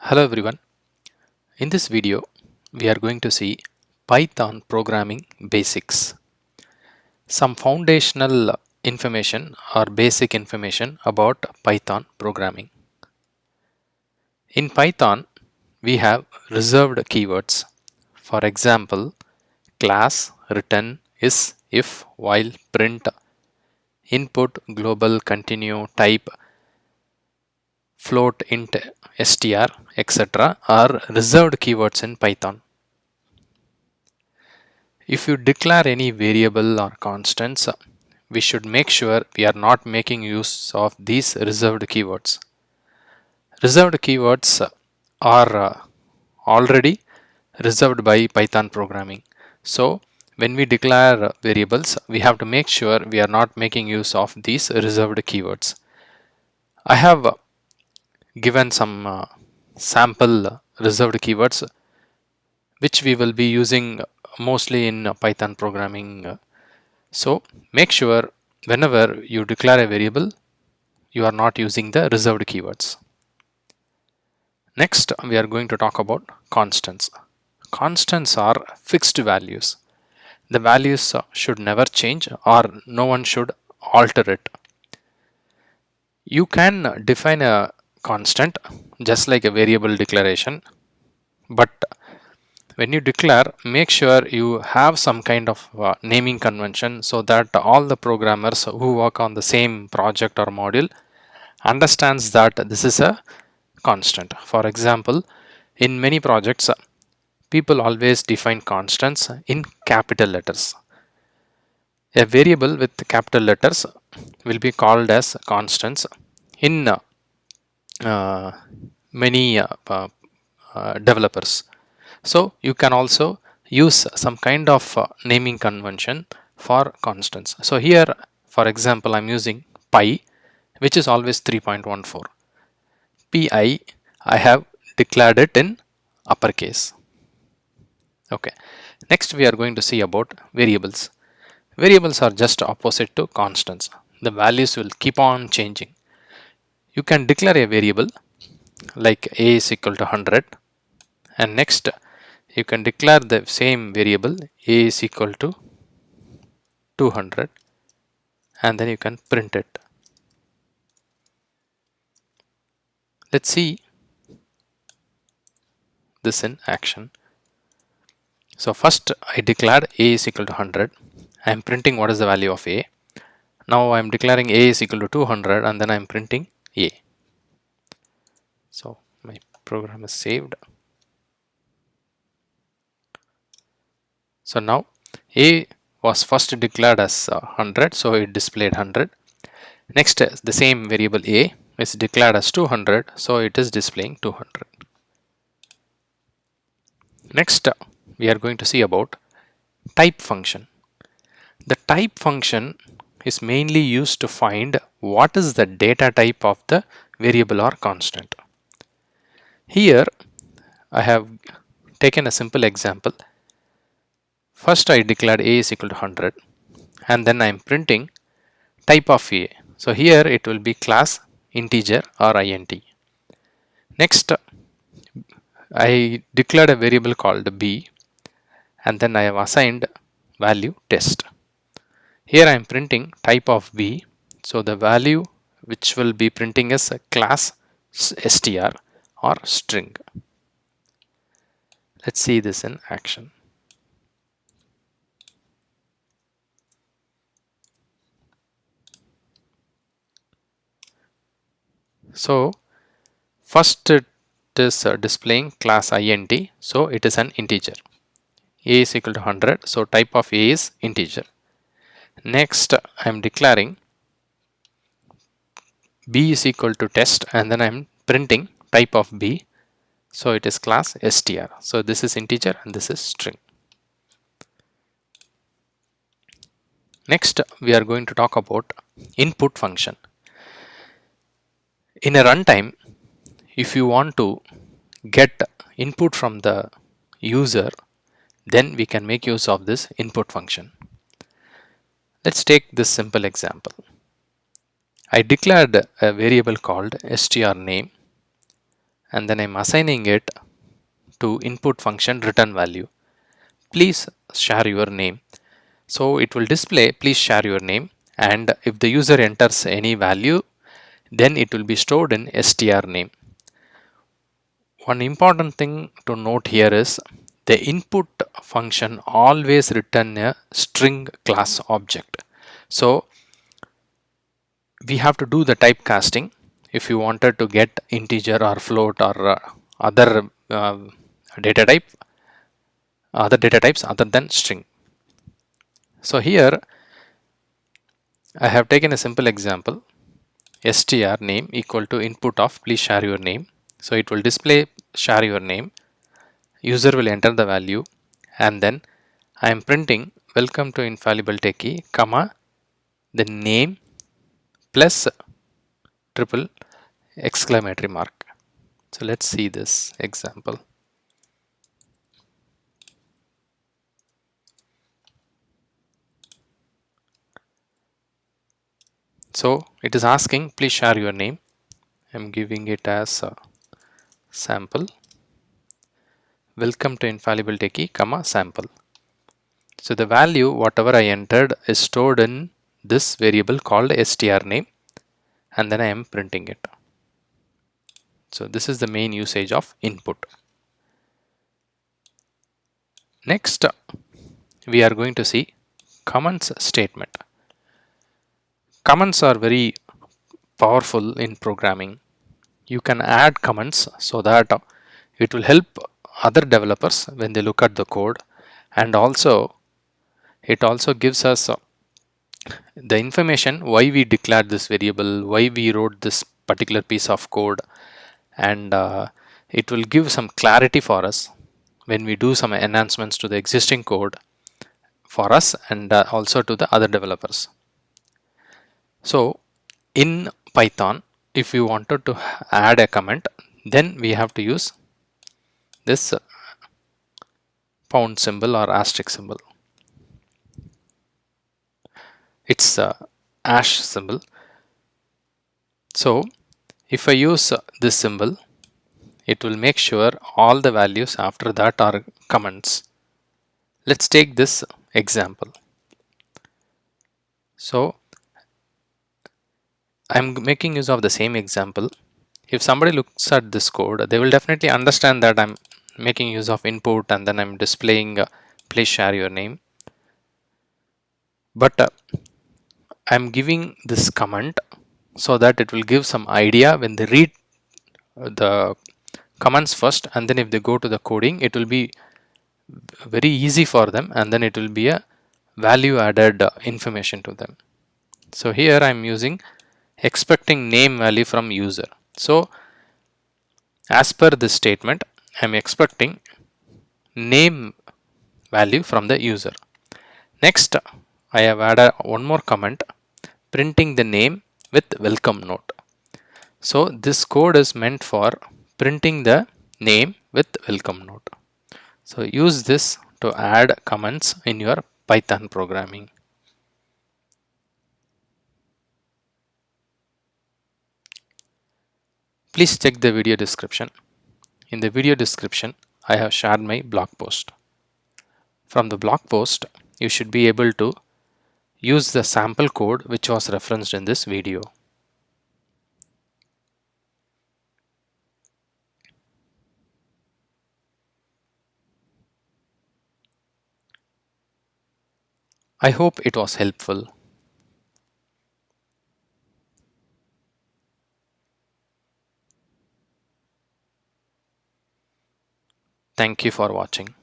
Hello everyone. In this video, we are going to see Python programming basics. Some foundational information or basic information about Python programming. In Python, we have reserved keywords. For example, class, return, is, if, while, print, input, global, continue, type, float, int, str, etc. are reserved keywords in Python. If you declare any variable or constants, we should make sure we are not making use of these reserved keywords. Reserved keywords are already reserved by Python programming. So when we declare variables, we have to make sure we are not making use of these reserved keywords. I have given some sample reserved keywords which we will be using mostly in Python programming. So make sure whenever you declare a variable, you are not using the reserved keywords. Next, we are going to talk about constants. Constants are fixed values. The values should never change or no one should alter it. You can define a constant just like a variable declaration, but when you declare, make sure you have some kind of naming convention so that all the programmers who work on the same project or module understands that this is a constant. For example, in many projects, people always define constants in capital letters. A variable with capital letters will be called as constants in uh, many developers. So you can also use some kind of naming convention for constants. So here, for example, I'm using pi, which is always 3.14. Pi, I have declared it in uppercase. Okay. Next, we are going to see about variables. Variables are just opposite to constants. The values will keep on changing. You can declare a variable like a is equal to 100, and next you can declare the same variable a is equal to 200, and then you can print it. Let's see this in action. So first I declared a is equal to 100. I am printing what is the value of a. Now I am declaring a is equal to 200 and then I am printing a. So my program is saved. So now a was first declared as 100, so it displayed 100. Next, the same variable a is declared as 200, so it is displaying 200. Next, we are going to see about type function. The type function is mainly used to find what is the data type of the variable or constant. Here, I have taken a simple example. First, I declared a is equal to 100, and then I am printing type of a. So here it will be class, integer or int. Next, I declared a variable called b, and then I have assigned value test. Here I am printing type of b, so the value which will be printing is a class str or string. Let's see this in action. So first it is displaying class int, so it is an integer. A is equal to 100, so type of a is integer. Next, I am declaring b is equal to test, and then I am printing type of b, so it is class str. So this is integer and this is string. Next, we are going to talk about input function. In a runtime, if you want to get input from the user, then we can make use of this input function. Let's take this simple example. I declared a variable called strname, and then I'm assigning it to input function return value. Please share your name. So it will display please share your name, and if the user enters any value, then it will be stored in str name. One important thing to note here is the input function always return a string class object. So we have to do the typecasting if you wanted to get integer or float or other data type, other data types other than string. So here I have taken a simple example, str name equal to input of please share your name. So it will display share your name, user will enter the value, and then I am printing welcome to Infallible Techie, comma the name plus triple exclamatory mark. So let's see this example. So it is asking please share your name. I'm giving it as a sample, welcome to Infallible Techie, comma sample. So the value whatever I entered is stored in this variable called str name, and then I am printing it. So this is the main usage of input. Next we are going to see comments statement. Comments are very powerful in programming. You can add comments so that it will help other developers when they look at the code, and also it also gives us the information why we declared this variable, why we wrote this particular piece of code, and it will give some clarity for us when we do some enhancements to the existing code for us and also to the other developers. So in Python, if we wanted to add a comment, then we have to use this pound symbol or asterisk symbol. It's hash symbol. So if I use this symbol, it will make sure all the values after that are comments. Let's take this example. So I'm making use of the same example. If somebody looks at this code, they will definitely understand that I'm making use of input and then I'm displaying please share your name. But I'm giving this comment so that it will give some idea when they read the commands first, and then if they go to the coding, it will be very easy for them, and then it will be a value added information to them. So here I'm using expecting name value from user. So as per this statement, I'm expecting name value from the user. Next, I have added one more comment, printing the name with welcome note. So this code is meant for printing the name with welcome note. So use this to add comments in your Python programming. Please check the video description. In the video description, I have shared my blog post. From the blog post, you should be able to use the sample code which was referenced in this video. I hope it was helpful. Thank you for watching.